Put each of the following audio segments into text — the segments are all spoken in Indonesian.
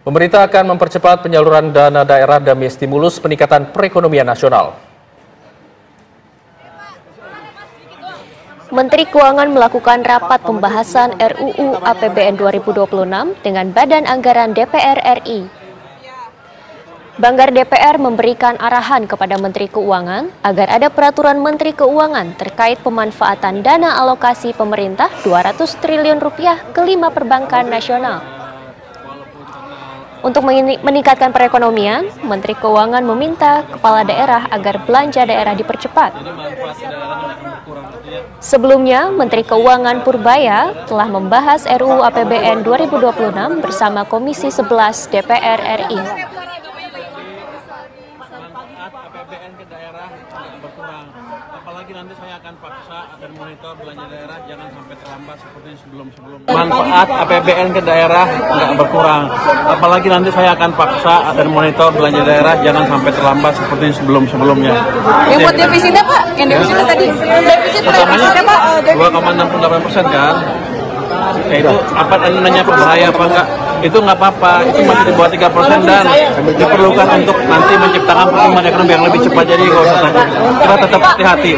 Pemerintah akan mempercepat penyaluran dana daerah demi stimulus peningkatan perekonomian nasional. Menteri Keuangan melakukan rapat pembahasan RUU APBN 2026 dengan Badan Anggaran DPR RI. Banggar DPR memberikan arahan kepada Menteri Keuangan agar ada peraturan Menteri Keuangan terkait pemanfaatan dana alokasi pemerintah 200 triliun rupiah ke 5 perbankan nasional. Untuk meningkatkan perekonomian, Menteri Keuangan meminta kepala daerah agar belanja daerah dipercepat. Sebelumnya, Menteri Keuangan Purbaya telah membahas RUU APBN 2026 bersama Komisi 11 DPR RI. APBN ke daerah berkurang. Apalagi nanti saya akan paksa akan monitor belanja daerah jangan sampai terlambat seperti sebelum-sebelumnya. Manfaat APBN ke daerah nggak berkurang. Apalagi nanti saya akan paksa akan monitor belanja daerah jangan sampai terlambat seperti sebelum-sebelumnya. Yang buat defisitnya Pak? Yang defisitnya tadi? Defisit defisitnya Pak? 2,68% kan? Ya itu apa nanya berbahaya apa enggak? Itu nggak apa-apa, itu masih di bawah 3% dan diperlukan untuk nanti menciptakan pertumbuhan ekonomi yang lebih cepat. Jadi nggak usah takut, kita tetap hati-hati.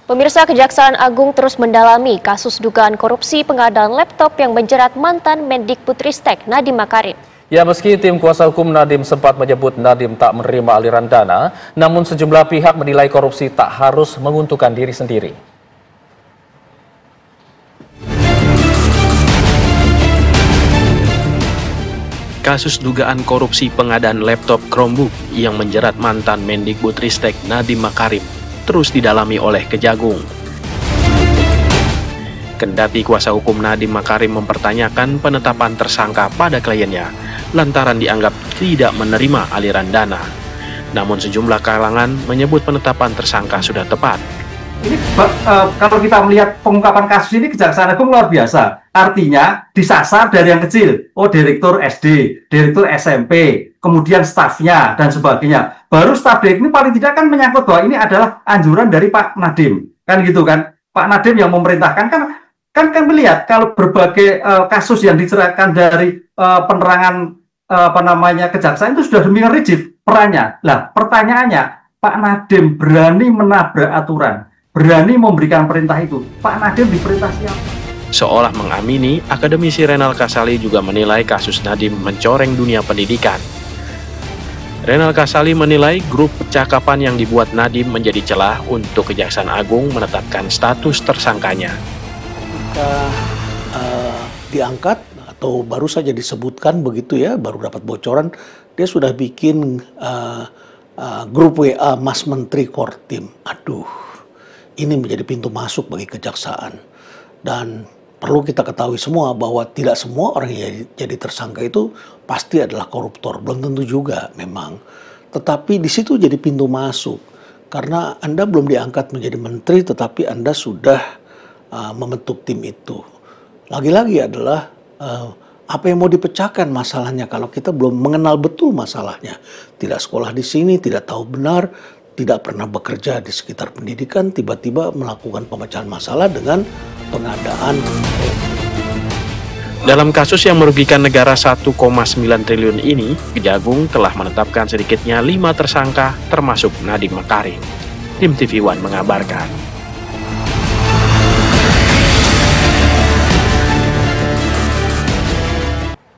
Pemirsa, Kejaksaan Agung terus mendalami kasus dugaan korupsi pengadaan laptop yang menjerat mantan Mendikbudristek Nadiem Makarim. Ya, meski tim kuasa hukum Nadiem sempat menyebut Nadiem tak menerima aliran dana, namun sejumlah pihak menilai korupsi tak harus menguntungkan diri sendiri. Kasus dugaan korupsi pengadaan laptop Chromebook yang menjerat mantan Mendikbudristek Nadiem Makarim terus didalami oleh Kejagung. Kendati kuasa hukum Nadiem Makarim mempertanyakan penetapan tersangka pada kliennya lantaran dianggap tidak menerima aliran dana. Namun sejumlah kalangan menyebut penetapan tersangka sudah tepat. Ini kalau kita melihat pengungkapan kasus ini, Kejaksaan Agung luar biasa. Artinya disasar dari yang kecil. Oh, direktur SD, direktur SMP, kemudian stafnya dan sebagainya. Baru staf direktur ini paling tidak kan menyangkut bahwa ini adalah anjuran dari Pak Nadiem. Kan gitu kan? Pak Nadiem yang memerintahkan kan melihat kalau berbagai kasus yang dicerahkan dari penerangan kejaksaan itu sudah demikian rigid perannya. Lah, pertanyaannya, Pak Nadiem berani menabrak aturan, berani memberikan perintah itu. Pak Nadiem diperintah siapa? Seolah mengamini, akademisi Renal Kasali juga menilai kasus Nadiem mencoreng dunia pendidikan. Renal Kasali menilai grup percakapan yang dibuat Nadiem menjadi celah untuk Kejaksaan Agung menetapkan status tersangkanya. Jika diangkat atau baru saja disebutkan begitu ya, baru dapat bocoran, dia sudah bikin grup WA Mas Menteri Kortim. Aduh, ini menjadi pintu masuk bagi kejaksaan. Dan perlu kita ketahui semua bahwa tidak semua orang yang jadi tersangka itu pasti adalah koruptor. Belum tentu juga memang. Tetapi di situ jadi pintu masuk. Karena Anda belum diangkat menjadi menteri, tetapi Anda sudah membentuk tim itu. Lagi-lagi adalah apa yang mau dipecahkan masalahnya kalau kita belum mengenal betul masalahnya. Tidak sekolah di sini, tidak tahu benar, tidak pernah bekerja di sekitar pendidikan, tiba-tiba melakukan pemecahan masalah dengan pengadaan. Dalam kasus yang merugikan negara 1,9 triliun ini, Kejagung telah menetapkan sedikitnya 5 tersangka termasuk Nadiem Makarim. Tim TV One mengabarkan.